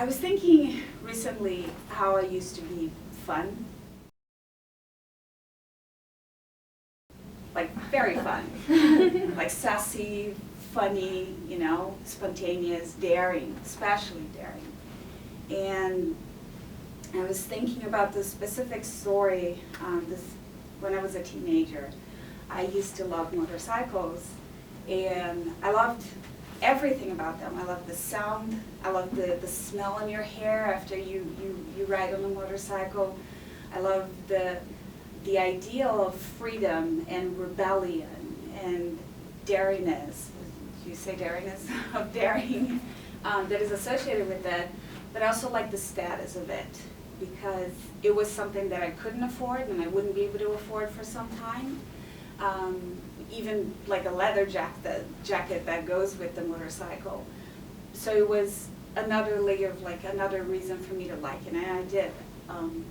I was thinking recently how I used to be fun. Like very fun. Like sassy, funny, you know, spontaneous, daring, especially daring. And I was thinking about this specific story when I was a teenager. I used to love motorcycles, and I loved everything about them. I loved the sound, I loved the smell in your hair after you ride on a motorcycle. I loved the ideal of freedom and rebellion and daringness. Do you say daringness? Of daring that is associated with that, but I also like the status of it, because it was something that I couldn't afford and I wouldn't be able to afford for some time. Even like a leather jacket that goes with the motorcycle. So it was another layer of like another reason for me to like it, and I did. And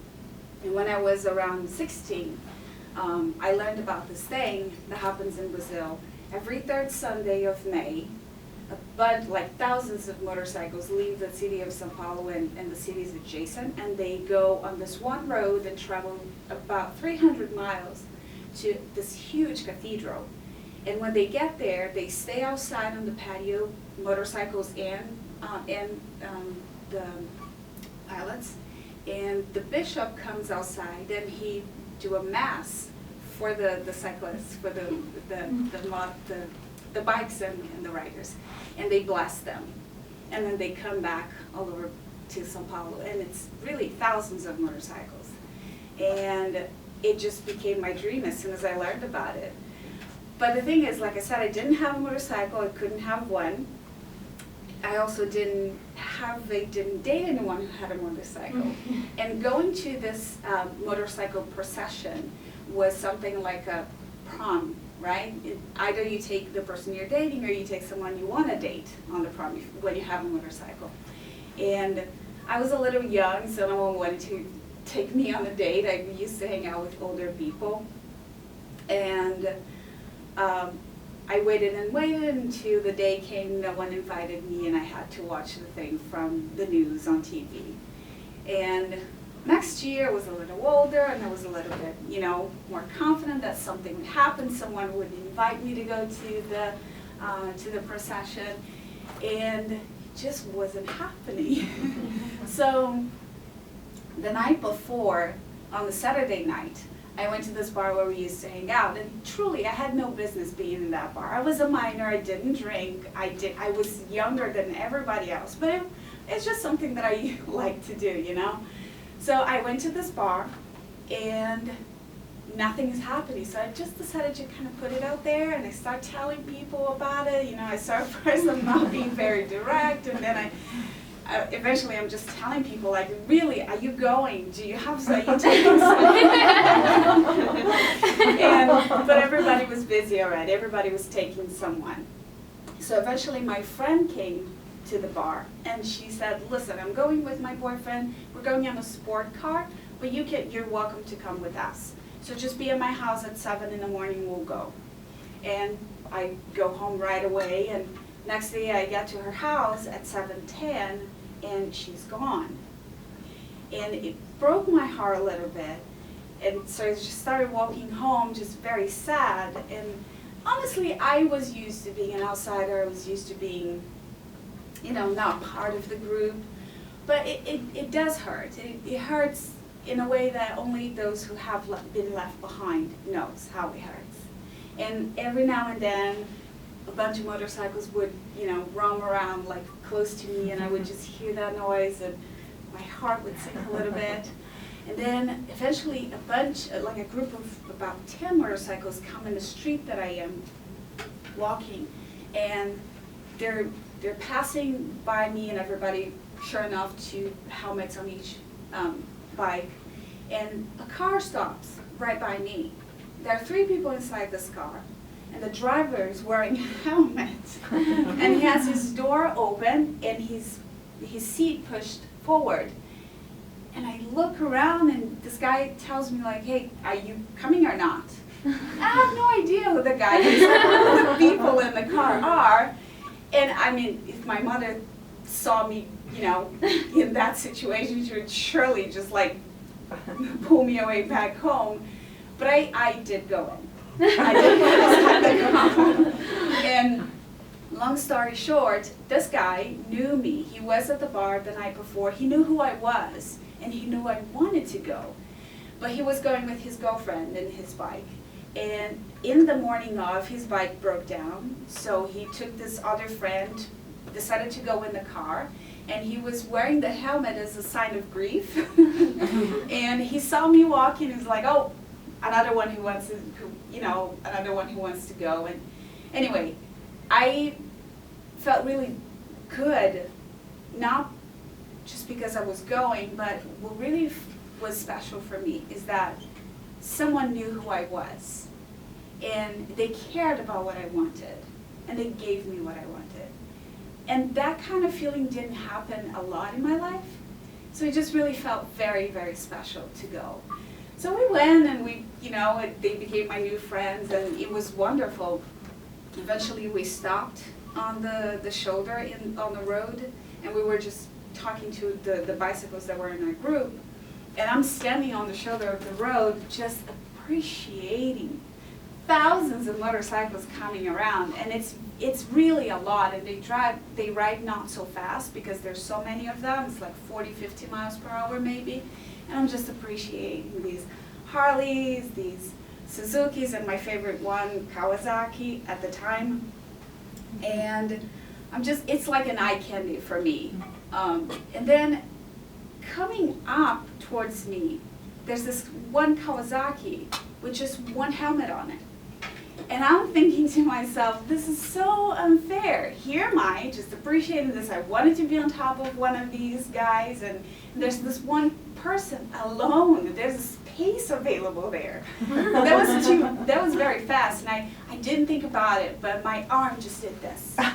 when I was around 16, I learned about this thing that happens in Brazil. Every third Sunday of May, like thousands of motorcycles leave the city of São Paulo and the cities adjacent, and they go on this one road and travel about 300 miles to this huge cathedral. And when they get there, they stay outside on the patio, motorcycles and the pilots, and the bishop comes outside and he do a mass for the cyclists, for the bikes and the riders, and they bless them. And then they come back all over to São Paulo, and it's really thousands of motorcycles. And it just became my dream as soon as I learned about it. But the thing is, like I said, I didn't have a motorcycle, I couldn't have one. I also didn't date anyone who had a motorcycle. And going to this motorcycle procession was something like a prom, right? Either you take the person you're dating or you take someone you want to date on the prom when you have a motorcycle. And I was a little young, so no one wanted to take me on a date. I used to hang out with older people. And I waited and waited until the day came, no one invited me, and I had to watch the thing from the news on TV. And next year I was a little older, and I was a little bit, you know, more confident that something would happen, someone would invite me to go to the procession, and it just wasn't happening. So the night before, on the Saturday night, I went to this bar where we used to hang out, and truly, I had no business being in that bar. I was a minor, I didn't drink, I was younger than everybody else, but it's just something that I like to do, you know? So I went to this bar, and nothing is happening, so I just decided to kind of put it out there, and I start telling people about it. You know, I start first, I'm not being very direct, and then eventually I'm just telling people, like, really, are you going? Do you have some? Are you taking some? But everybody was busy already. Everybody was taking someone. So eventually my friend came to the bar, and she said, listen, I'm going with my boyfriend. We're going on a sport car, but you're welcome to come with us. So just be at my house at 7 in the morning, we'll go. And I go home right away, and next day I get to her house at 7:10, and she's gone. And it broke my heart a little bit. And so I just started walking home, just very sad. And honestly, I was used to being an outsider. I was used to being, you know, not part of the group. But it does hurt. It hurts in a way that only those who have been left behind knows how it hurts. And every now and then, a bunch of motorcycles would, you know, roam around like close to me, and I would just hear that noise, and my heart would sink a little bit. And then eventually a group of about 10 motorcycles come in the street that I am walking, and they're passing by me, and everybody, sure enough, two helmets on each bike, and a car stops right by me. There are 3 people inside this car, and the driver is wearing a helmet, and he has his door open and his seat pushed forward. And I look around, and this guy tells me, like, hey, are you coming or not? I have no idea who the guy is, or who the people in the car are. And I mean, if my mother saw me, you know, in that situation, she would surely just like pull me away back home. But I did go in. I did go in. And long story short, this guy knew me. He was at the bar the night before. He knew who I was, and he knew I wanted to go. But he was going with his girlfriend and his bike. And in the morning of, his bike broke down, so he took this other friend, decided to go in the car, and he was wearing the helmet as a sign of grief. And he saw me walking, and was like, oh, another one who wants to, another one who wants to go. And anyway, I felt really good, not just because I was going, but what really was special for me is that someone knew who I was, and they cared about what I wanted, and they gave me what I wanted. And that kind of feeling didn't happen a lot in my life, so it just really felt very, very special to go. So we went, and they became my new friends, and it was wonderful. Eventually we stopped on the shoulder on the road, and we were just talking to the bicycles that were in our group. And I'm standing on the shoulder of the road just appreciating thousands of motorcycles coming around, and it's really a lot, and they ride not so fast because there's so many of them. It's like 40, 50 miles per hour maybe, and I'm just appreciating these Harleys, these Suzukis, and my favorite one, Kawasaki at the time. And it's like an eye candy for me. And then coming up towards me, there's this one Kawasaki with just one helmet on it. And I'm thinking to myself, this is so unfair. Here am I, just appreciating this. I wanted to be on top of one of these guys, and there's this one person alone. There's space available there. That was very fast, and I didn't think about it, but my arm just did this. And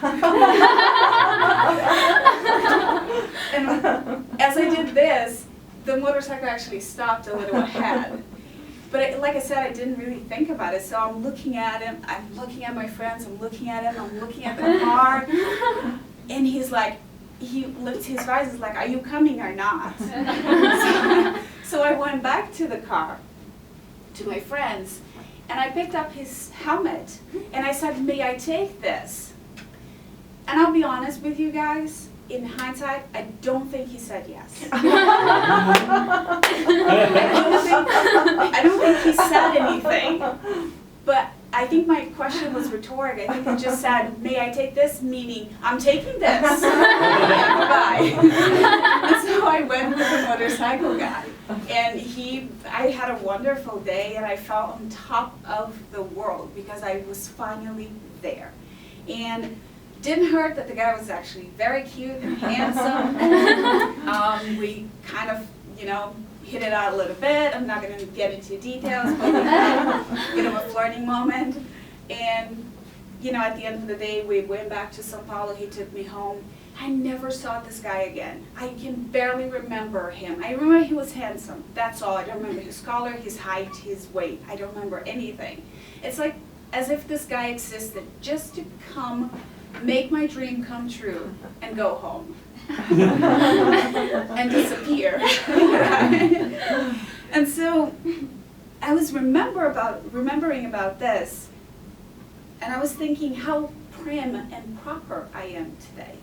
as I did this, the motorcycle actually stopped a little ahead. But like I said, I didn't really think about it, so I'm looking at him, I'm looking at my friends, I'm looking at him, I'm looking at the car, and he's like, he lifts his eyes, he's like, are you coming or not? So I went back to the car, to my friends, and I picked up his helmet, and I said, may I take this? And I'll be honest with you guys, in hindsight, I don't think he said yes. I don't think he said anything, but I think my question was rhetoric. I think he just said, may I take this? Meaning, I'm taking this. Bye. And so I went with the motorcycle guy. And I had a wonderful day, and I felt on top of the world because I was finally there. And didn't hurt that the guy was actually very cute and handsome. We kind of, hit it out a little bit. I'm not going to get into details, but we had a bit of a flirting moment. And, at the end of the day, we went back to São Paulo. He took me home. I never saw this guy again. I can barely remember him. I remember he was handsome. That's all. I don't remember his color, his height, his weight. I don't remember anything. It's like as if this guy existed just to come, make my dream come true, and go home. And disappear. And so I was remembering about this, and I was thinking how prim and proper I am today.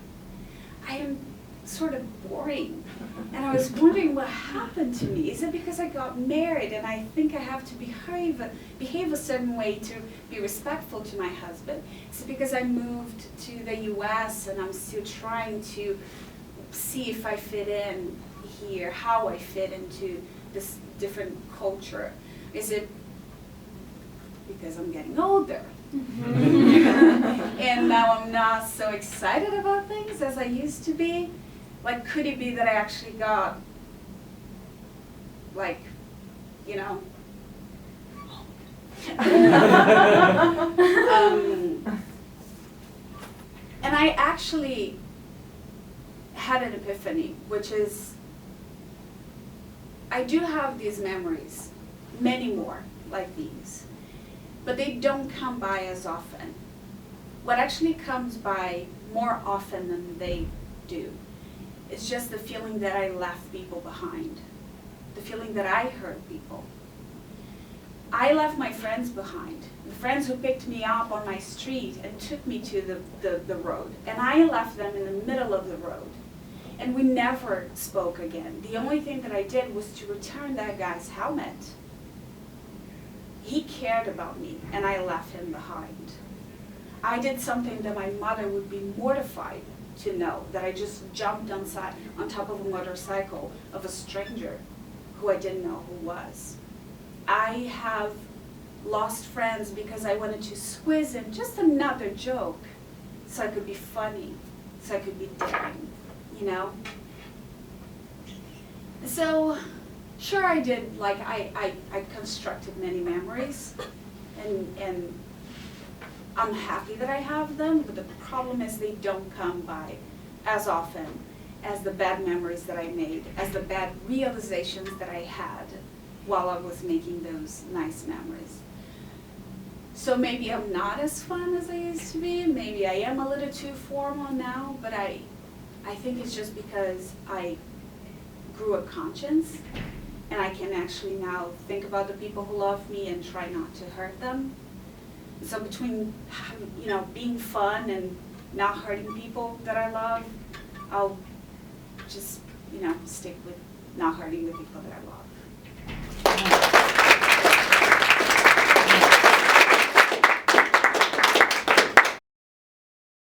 I am sort of boring. And I was wondering what happened to me. Is it because I got married and I think I have to behave a certain way to be respectful to my husband? Is it because I moved to the US and I'm still trying to see if I fit in here, how I fit into this different culture? Is it because I'm getting older? And now I'm not so excited about things as I used to be? Like, could it be that I actually got, like, and I actually had an epiphany, which is, I do have these memories, many more like these, but they don't come by as often. What actually comes by more often than they do. It's just the feeling that I left people behind, the feeling that I hurt people. I left my friends behind, the friends who picked me up on my street and took me to the road. And I left them in the middle of the road. And we never spoke again. The only thing that I did was to return that guy's helmet. He cared about me, and I left him behind. I did something that my mother would be mortified to know, that I just jumped on top of a motorcycle of a stranger who I didn't know who was. I have lost friends because I wanted to squeeze in just another joke so I could be funny, so I could be daring, you know? So, sure I did, like I constructed many memories, and I'm happy that I have them, but the problem is they don't come by as often as the bad memories that I made, as the bad realizations that I had while I was making those nice memories. So maybe I'm not as fun as I used to be, maybe I am a little too formal now, but I think it's just because I grew a conscience, and I can actually now think about the people who love me and try not to hurt them. So between, you know, being fun and not hurting people that I love, I'll just, you know, stick with not hurting the people that I love.